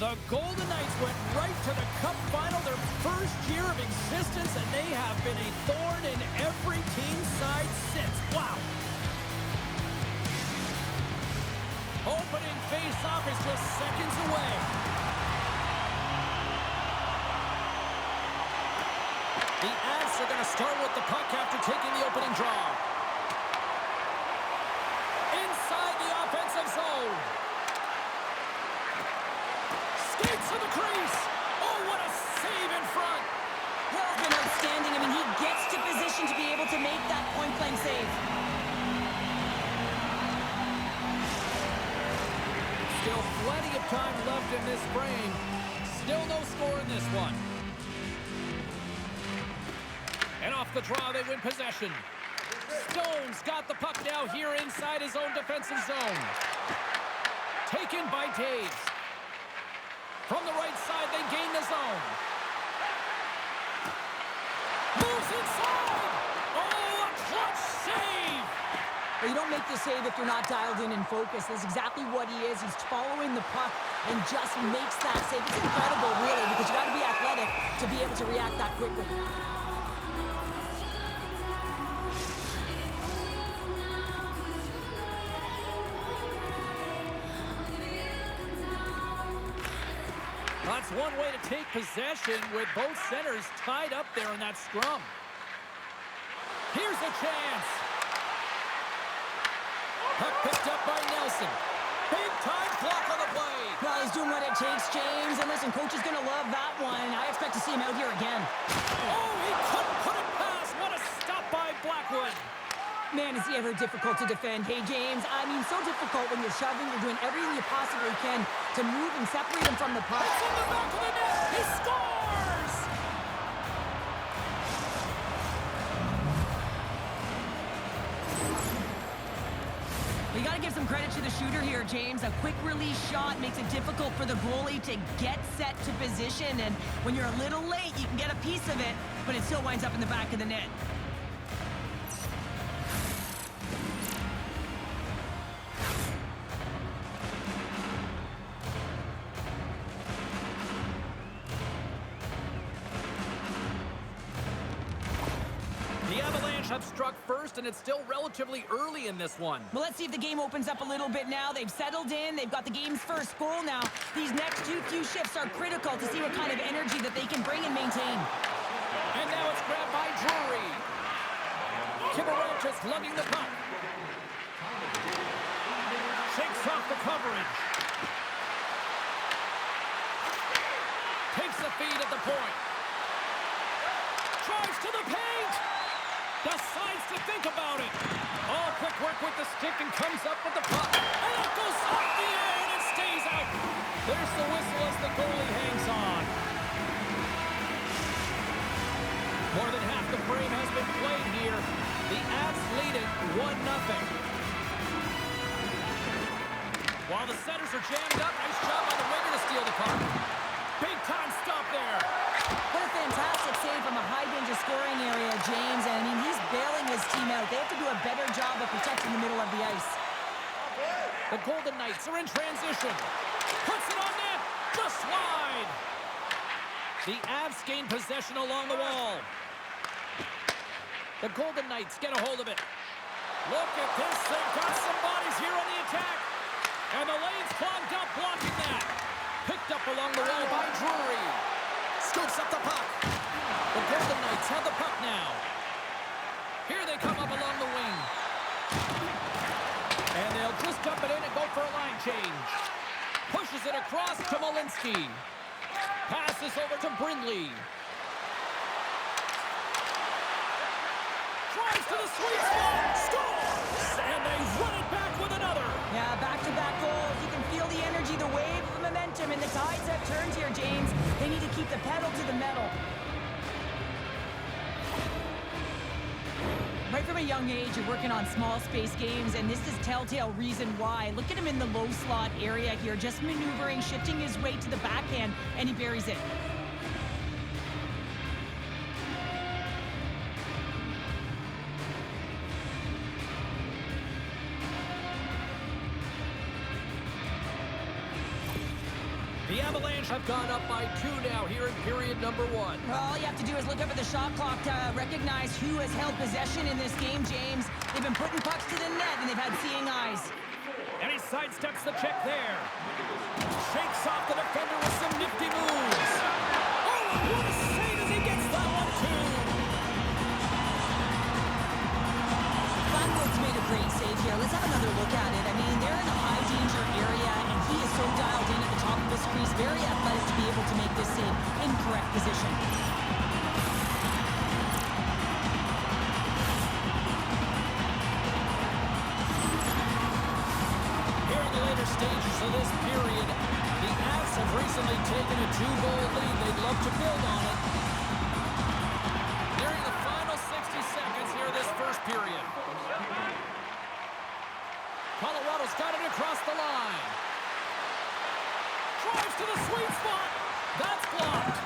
The Golden Knights went right to the Cup final, their first year of existence, and they have been a thorn in every team's side since. Wow. Opening face-off is just seconds away. The Avs are going to start with the puck after taking the opening draw. Inside the offensive zone. Skates to the crease. Oh, what a save in front. That's been outstanding. I mean, he gets to position to be able to make that point-blank save. Still plenty of time left in this frame. Still no score in this one. And off the draw, they win possession. Stone's got the puck now here inside his own defensive zone. Taken by Taves. From the right side, they gain the zone. Moves inside. Oh, a clutch save. Well, you don't make the save if you're not dialed in and focused. That's exactly what he is. He's following the puck and just makes that save. It's incredible, really, because you got to be athletic to be able to react that quickly. That's one way to take possession with both centers tied up there in that scrum. Here's a chance. Puck picked up by Nelson. Big time block on the play. Well, he's doing what it takes, James. And listen, coach is going to love that one. I expect to see him out here again. Oh, he couldn't put it past. What a stop by Blackwood. Man, is he ever difficult to defend. Hey, James, I mean, so difficult when you're shoving, you're doing everything you possibly can to move and separate him from the puck. It's in the back of the net. He scores! You got to give some credit to the shooter here, James. A quick release shot makes it difficult for the goalie to get set to position. And when you're a little late, you can get a piece of it, but it still winds up in the back of the net. The Avalanche have struck first, and it's still relatively early in this one. Well, let's see if the game opens up a little bit now. They've settled in. They've got the game's first goal now. These next few shifts are critical to see what kind of energy that they can bring and maintain. And now it's grabbed by Drury. Kibaranchis lugging the puck. Shakes off the coverage. Takes the feed at the point. Drives to the paint. Decides to think about it. Oh, quick work with the stick and comes up with the puck. And it goes off the air and it stays out. There's the whistle as the goalie hangs on. More than half the frame has been played here. The Avs lead it 1-0. While the centers are jammed up, nice job by the winger to steal the puck. Big time stop there. What a fantastic save from a high-danger scoring area, James. And, I mean, he's bailing his team out. They have to do a better job of protecting the middle of the ice. The Golden Knights are in transition. Puts it on net. Just wide. The Avs gain possession along the wall. The Golden Knights get a hold of it. Look at this. They've got some bodies here on the attack. And the lane's clogged up, blocking that. Picked up along the wall by Drury. Scoops up the puck. The Golden Knights have the puck now. Here they come up along the wing. And they'll just dump it in and go for a line change. Pushes it across to Malinsky. Passes over to Brindley. Tries to the sweet spot. Scores! And they run it back with another. Yeah, back-to-back goals. You can feel the energy, the wave of momentum, and the tides have turned here, James. They need to keep the pedal to the metal. Right from a young age, you're working on small space games, and this is telltale reason why. Look at him in the low slot area here, just maneuvering, shifting his way to the backhand, and he buries it. The Avalanche Avalanche have gone up by 2 now here in period number 1. All you have to do is look up at the shot clock to recognize who has held possession in this game, James. They've been putting pucks to the net, and they've had seeing eyes. And he sidesteps the check there. Shakes off the defender with some nifty moves. Oh, what a save as he gets that one, too. Flatwood's made a great save here. Let's have another look at it. I mean, they're in a high-danger area, and he is so dialed in at the top of his crease. Very athletic to be able to make this save in correct position. Stages of this period, the Avs have recently taken a 2-goal lead. They'd love to build on it. Nearing the final 60 seconds here this first period. Colorado's got it across the line. Drives to the sweet spot. That's blocked.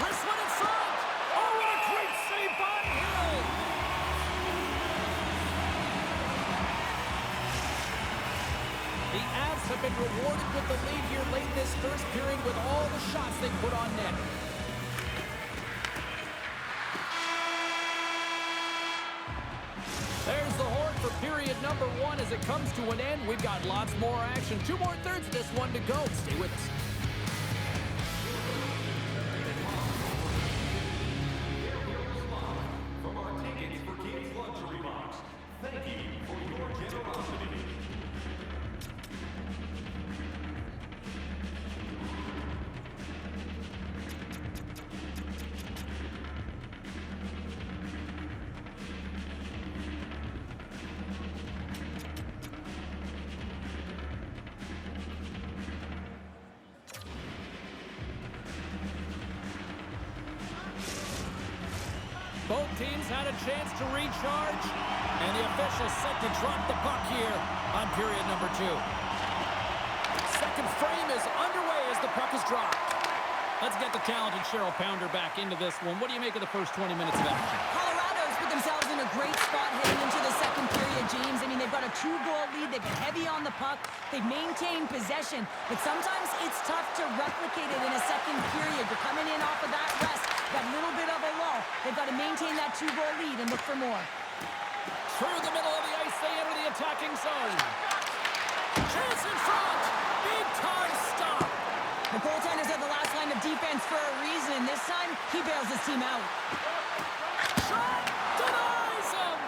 Wrist one in front. Oh, what a great save by Hill. The Avs have been rewarded with the lead here late in this first period with all the shots they put on net. There's the horn for period number 1 as it comes to an end. We've got lots more action. 2 more thirds of this one to go. Stay with us. From our Tickets for Kids luxury box, thank you for your generosity. Both teams had a chance to recharge, and the officials set to drop the puck here on period number 2. Second frame is underway as the puck is dropped. Let's get the talented Cheryl Pounder back into this one. What do you make of the first 20 minutes of action? Colorado's put themselves in a great spot heading into the second period, James. I mean, they've got a 2-goal lead. They've been heavy on the puck. They've maintained possession. But sometimes it's tough to replicate it in a second period. You're coming in off of that rest, that little bit of a lull. They've got to maintain that 2-goal lead and look for more. Through the middle of the ice, they enter the attacking zone. Chance in front. Big time stop. The goaltenders are the last line of defense for a reason. This time, he bails his team out. Shot denies him.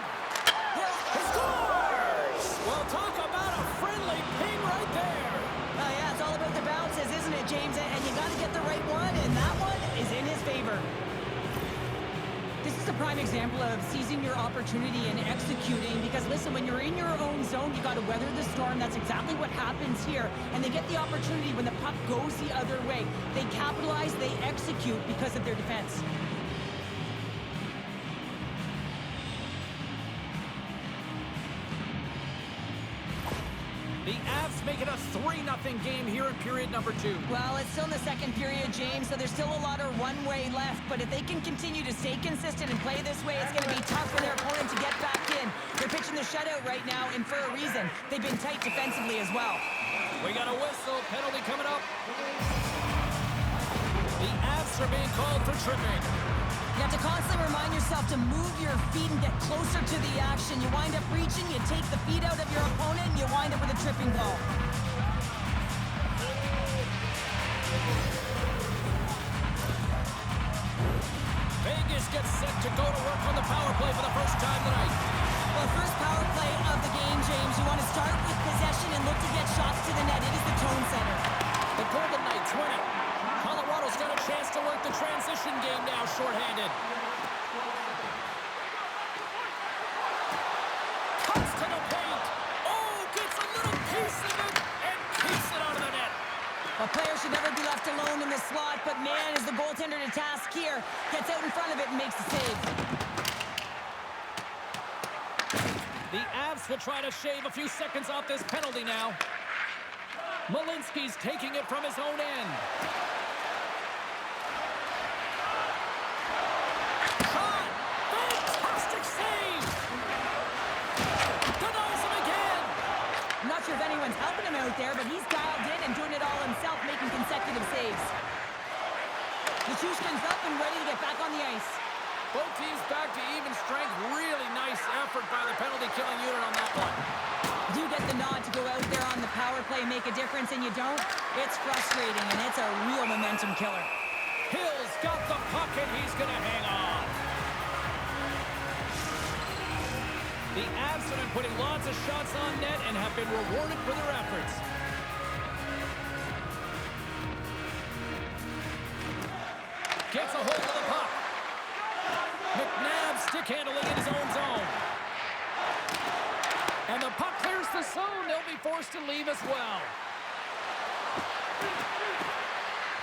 He scores. Well, talk about a friendly ping right there. Yeah, it's all about the bounces, isn't it, James? And you got to get the right one, and that one is in his favor. This is a prime example of seizing your opportunity and executing because, listen, when you're in your own zone, you got to weather the storm. That's exactly what happens here. And they get the opportunity when the puck goes the other way. They capitalize, they execute because of their defense. The Avs make it a 3-0 game here in period number 2. Well, it's still in the second period, James, so there's still a lot of runway left. But if they can continue to stay consistent and play this way, it's going to be tough for their opponent to get back in. They're pitching the shutout right now, and for a reason. They've been tight defensively as well. We got a whistle. Penalty coming up. The Avs are being called for tripping. You have to constantly remind yourself to move your feet and get closer to the action. You wind up reaching, you take the feet out of your opponent, and you wind up with a tripping call. Vegas gets set to go to work on the power play for the first time tonight. Well, first power play of the game, James. You want to start with possession and look to get shots to the net. It is the tone setter. The Golden Knights win it. Colorado's got a chance to work the transition game now, shorthanded. Cuts to the paint. Oh, gets a little piece of it and keeps it out of the net. A player should never be left alone in the slot, but man, is the goaltender to task here. Gets out in front of it and makes the save. The Avs will try to shave a few seconds off this penalty now. Malinsky's taking it from his own end. Shot! Fantastic save! Denies him again! I'm not sure if anyone's helping him out there, but he's dialed in and doing it all himself, Tushkin's up and ready to get back on the ice. Both teams back to even strength. Really nice effort by the penalty-killing unit on that one. You get the nod to go out there on the power play and make a difference, and you don't? It's frustrating, and it's a real momentum killer. Hill's got the puck, and he's going to hang on. The Avs have been putting lots of shots on net and have been rewarded for their efforts. Gets a hold of the puck. McNabb stick handling in his own zone. And the puck clears the zone. They'll be forced to leave as well.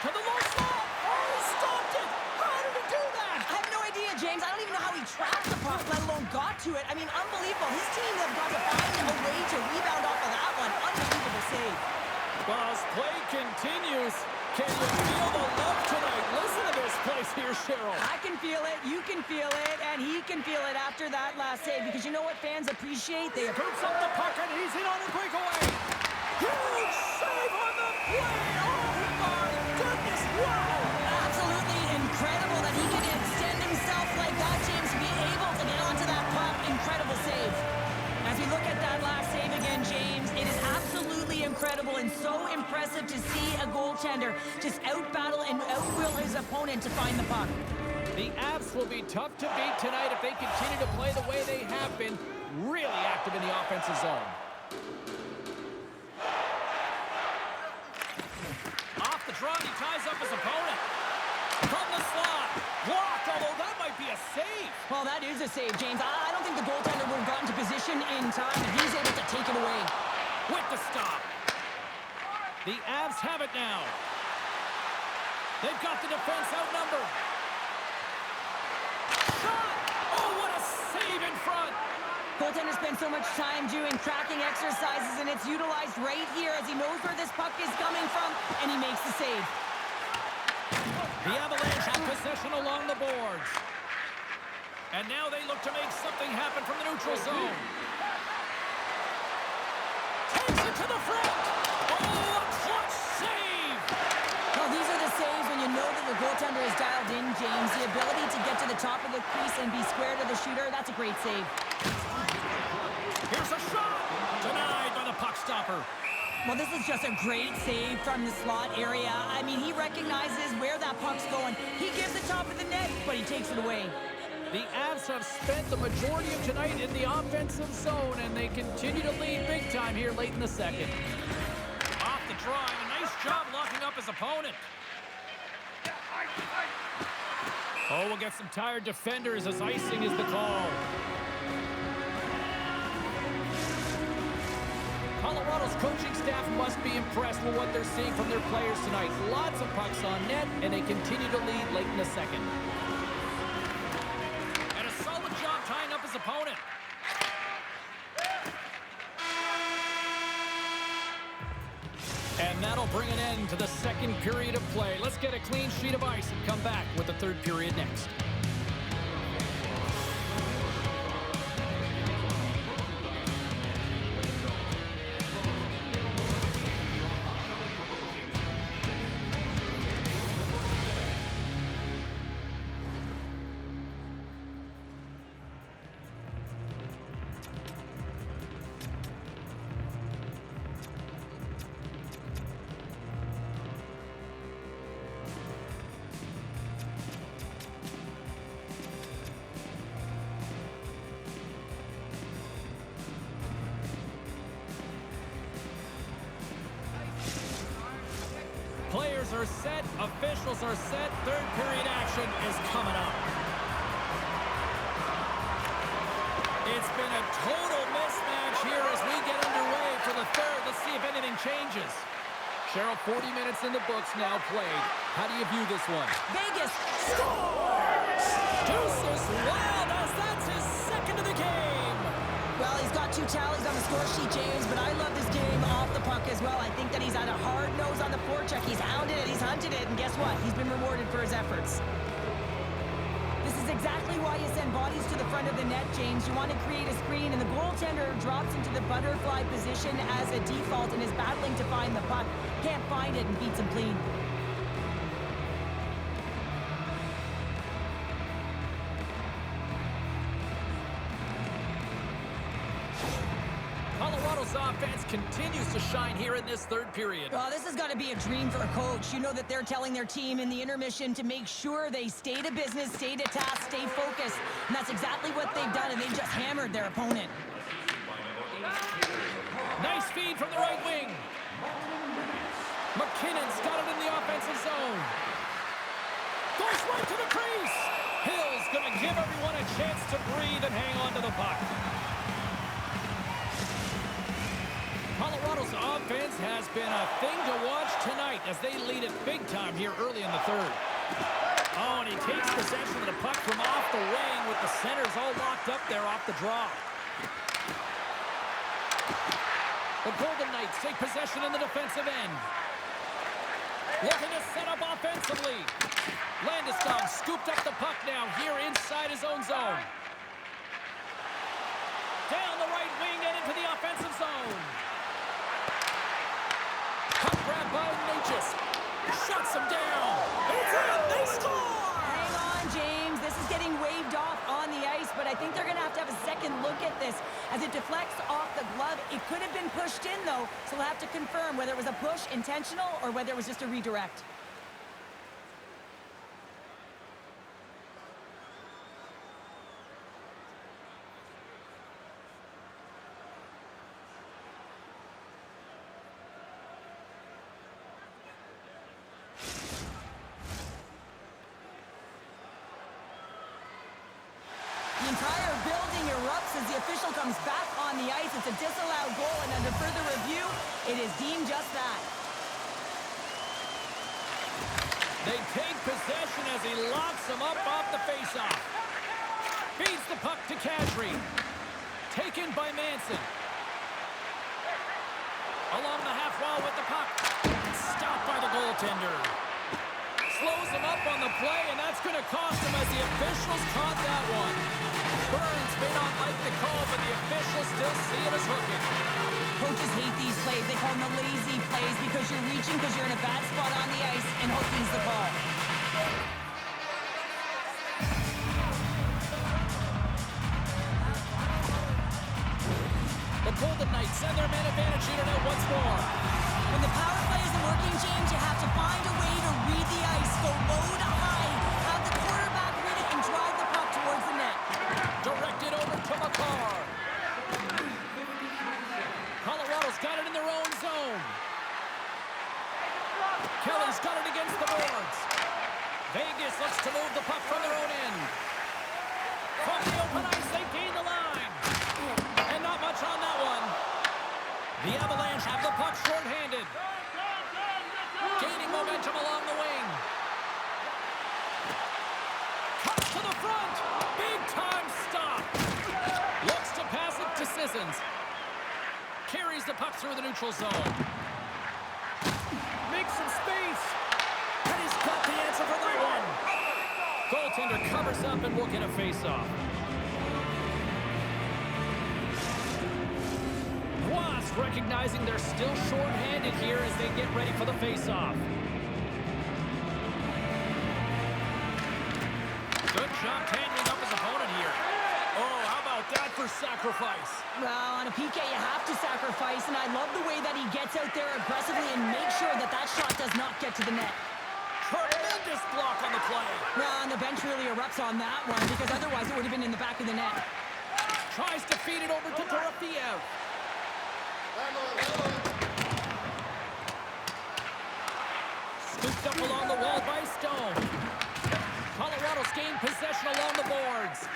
To the low slot. Oh, he stopped it. How did he do that? I have no idea, James. I don't even know how he trapped the puck, let alone got to it. I mean, unbelievable. His team have got to find a way to rebound off of that one. Unbelievable save. Well, as play continues, can you feel the love tonight? Listen to this place here, Cheryl. I can feel it, you can feel it, and he can feel it after that last save, because you know what fans appreciate? They Scoops up the puck, and he's in on a breakaway. Huge save on the play. Oh, my goodness. Wow. Absolutely incredible that he can extend himself like that, James, to be able to get onto that puck. Incredible save. As we look at that last save again, James, it is absolutely incredible and so impressive to see a goaltender just out-battle and out-will his opponent to find the puck. The Avs will be tough to beat tonight if they continue to play the way they have been, really active in the offensive zone. Off the draw, he ties up his opponent. From the slot. Blocked, although that might be a save. Well, that is a save, James. I don't think the goaltender would have gotten to position in time, and he's able to take it away. With the stop. The Avs have it now. They've got the defense outnumbered. Shot! Oh, what a save in front! Goaltender spends so much time doing tracking exercises, and it's utilized right here as he knows where this puck is coming from, and he makes the save. The Avalanche have possession along the boards. And now they look to make something happen from the neutral zone. Takes it to the front! Oh, a clutch save! Well, these are the saves when you know that your goaltender is dialed in, James. The ability to get to the top of the crease and be square to the shooter, that's a great save. Here's a shot! Denied by the puck stopper. Well, this is just a great save from the slot area. I mean, he recognizes where that puck's going. He gives the top of the net, but he takes it away. The Avs have spent the majority of tonight in the offensive zone, and they continue to lead big time here late in the second. Off the draw, and a nice job locking up his opponent. Oh, we'll get some tired defenders as icing is the call. Colorado's coaching staff must be impressed with what they're seeing from their players tonight. Lots of pucks on net, and they continue to lead late in the second. And a solid job tying up his opponent. And that'll bring an end to the second period of play. Let's get a clean sheet of ice and come back with the third period next. Players are set, officials are set, third period action is coming up. It's been a total mismatch here as we get underway for the third. Let's see if anything changes. Cheryl, 40 minutes in the books now played. How do you view this one? Vegas Scores! Deuces Wild as that's his second of the game. Well, he's got 2 tallies on the score sheet, James, but I love this game off the puck as well. I think that he's had a hard nose on the forecheck. He's hounded it, he's hunted it, and guess what? He's been rewarded for his efforts. This is exactly why you send bodies to the front of the net, James. You want to create a screen, and the goaltender drops into the butterfly position as a default and is battling to find the puck. Can't find it and beats him clean. offense continues to shine here in this third period. Oh, this has got to be a dream for a coach. You know that they're telling their team in the intermission to make sure they stay to business, stay to task, stay focused. And that's exactly what they've done, and they've just hammered their opponent. Nice feed from the right wing. McKinnon's got it in the offensive zone. Goes right to the crease. Hill's going to give everyone a chance to breathe and hang on to the puck. Colorado's offense has been a thing to watch tonight as they lead it big time here early in the third. Oh, and he takes possession of the puck from off the wing with the centers all locked up there off the draw. The Golden Knights take possession in the defensive end. Looking to set up offensively. Landeskog scooped up the puck now here inside his own zone. Down the right wing and into the offensive zone. Puck grab by Natchez. Shuts him down. It's in. They score! Hang on, James. This is getting waved off on the ice, but I think they're going to have a second look at this. As it deflects off the glove, it could have been pushed in, though, so we'll have to confirm whether it was a push intentional or whether it was just a redirect. The entire building erupts as the official comes back on the ice. It's a disallowed goal, and under further review, it is deemed just that. They take possession as he locks him up off the faceoff. Feeds the puck to Kadri. Taken by Manson. Along the half wall with the puck. Stopped by the goaltender. Slows him up on the play, and that's going to cost him as the officials caught that one. Burns may not like the call, but the officials still see it as hooking. Coaches hate these plays. They call them the lazy plays because you're reaching because you're in a bad spot on the ice, and hooking's the call. The Golden Knights send their man advantage unit out once more. When the power play isn't working, James, you have to find a way to read the ice. Go low to high. Have the quarterback read it and drive the puck towards the net. Directed over to Makar. Colorado's got it in their own zone. Kelly's got it against the boards. Vegas looks to move the puck from their own end. From the open ice, they gain the line. And not much on that one. The Avalanche have the puck short-handed. Gaining momentum along the wing. Cuts to the front. Big-time stop. Looks to pass it to Sissons. Carries the puck through the neutral zone. Makes some space. And he's got the answer for that one. Goaltender covers up and will get a face-off. Wasp recognizing they're still short-handed here as they get ready for the face-off. Good job handling up his opponent here. Oh, how about that for sacrifice? Well, on a PK, you have to sacrifice, and I love the way that he gets out there aggressively and makes sure that that shot does not get to the net. Tremendous block on the play. Well, and the bench really erupts on that one because otherwise it would have been in the back of the net. Tries to feed it over to Dorofiev. Scooped up along the wall by Stone. Colorado's gained possession along the boards.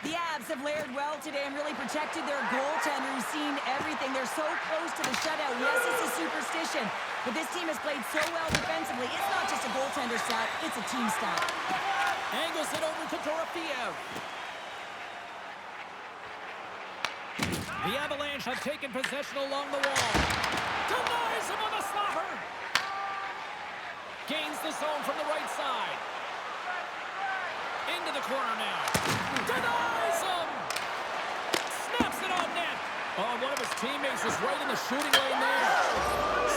The Avs have layered well today and really protected their goaltender who's seen everything. They're so close to the shutout. Yes, it's a superstition, but this team has played so well defensively. It's not just a goaltender stat, it's a team stat. Angles it over to Dorofiev. The Avalanche have taken possession along the wall. Denies him on the slapper. Gains the zone from the right side. Into the corner now. Denies him. Snaps it on net. Oh, one of his teammates is right in the shooting lane there.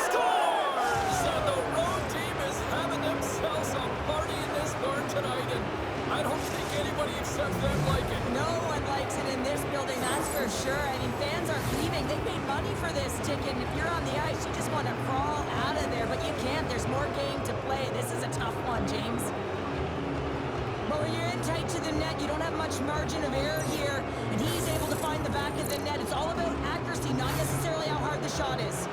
Scores! And the road team is having themselves a party in this barn tonight. And I don't think anybody except them like it. No one likes it in this building, that's for sure. I mean, fans aren't leaving James. Well, when you're in tight to the net, you don't have much margin of error here, and he's able to find the back of the net. It's all about accuracy, not necessarily how hard the shot is.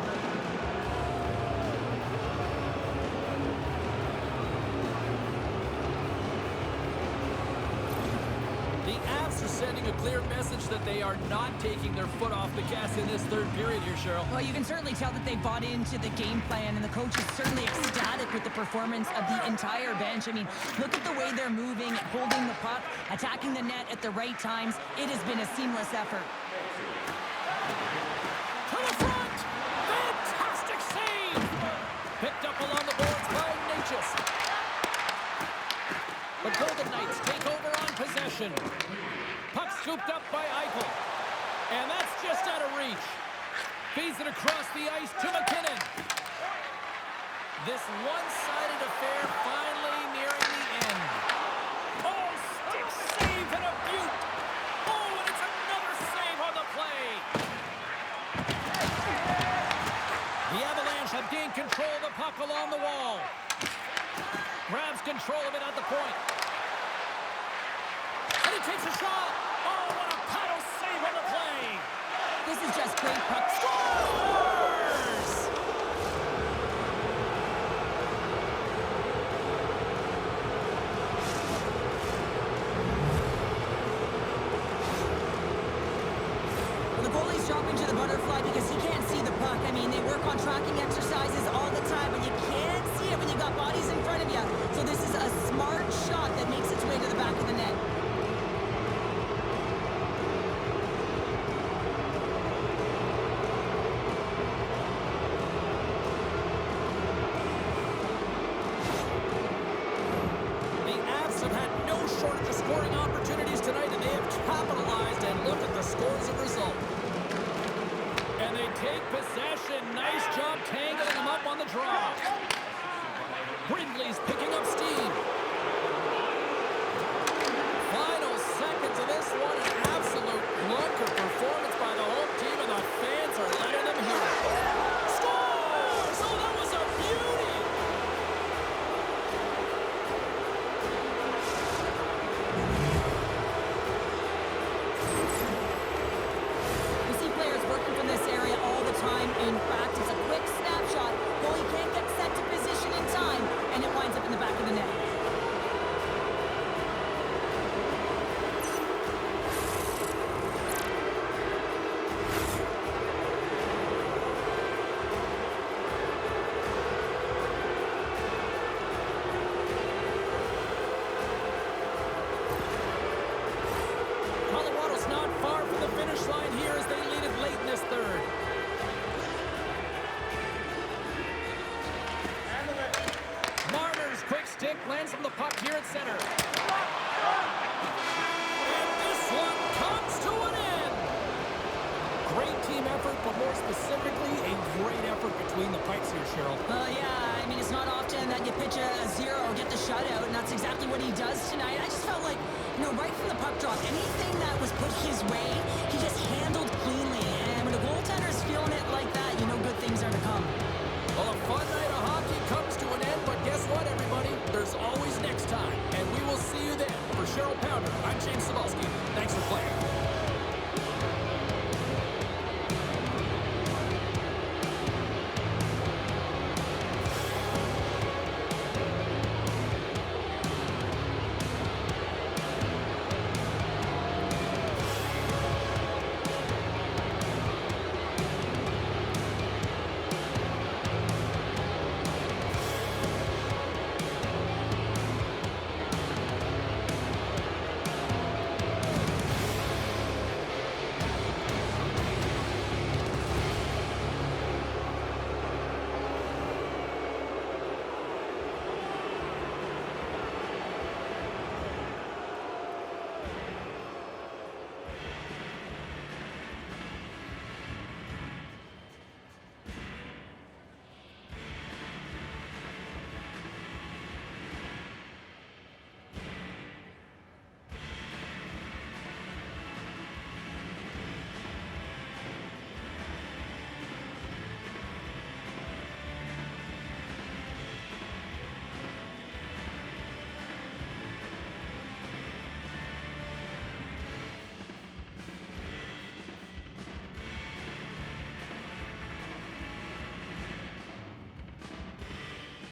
Sending a clear message that they are not taking their foot off the gas in this third period here, Cheryl. Well, you can certainly tell that they bought into the game plan, and the coach is certainly ecstatic with the performance of the entire bench. I mean, look at the way they're moving, holding the puck, attacking the net at the right times. It has been a seamless effort. To the front! Fantastic save! Picked up along the boards by Natchez. The Golden Knights take over on possession. Puck scooped up by Eichel. And that's just out of reach. Feeds it across the ice to McKinnon. This one-sided affair finally nearing the end. Oh, stick save and a beaut. Oh, and it's another save on the play. The Avalanche have gained control of the puck along the wall. Grabs control of it at the point. And he takes a shot. Oh, what a paddle save on the play. This is just great puck. Scores! Well, the goalie's dropping to the butterfly because he can't see the puck. I mean, they work on tracking exercises all the time, but you can't see it when you got bodies in front of you. So this is a smart shot that makes its way to the back of the net. Brindley's picking up steam. Final seconds of this one, an absolute clunker performance by the home team, and the fans are letting them hear it. Scores! Oh, that was a beauty! We see players working from this area all the time in practice. A quick snapshot. Goalie can't get set to position in time, and it winds up in the back of the net. Colorado's not far from the finish line here as they lead it late in this third. Marner's quick stick lands from the puck here at center. And this one comes to an end. Great team effort, but more specifically, a great effort between the pipes here, Cheryl. Yeah, I mean, it's not often that you pitch a zero, get the shutout, and that's exactly what he does tonight. I just felt like, right from the puck drop, anything that was put his way, he just handled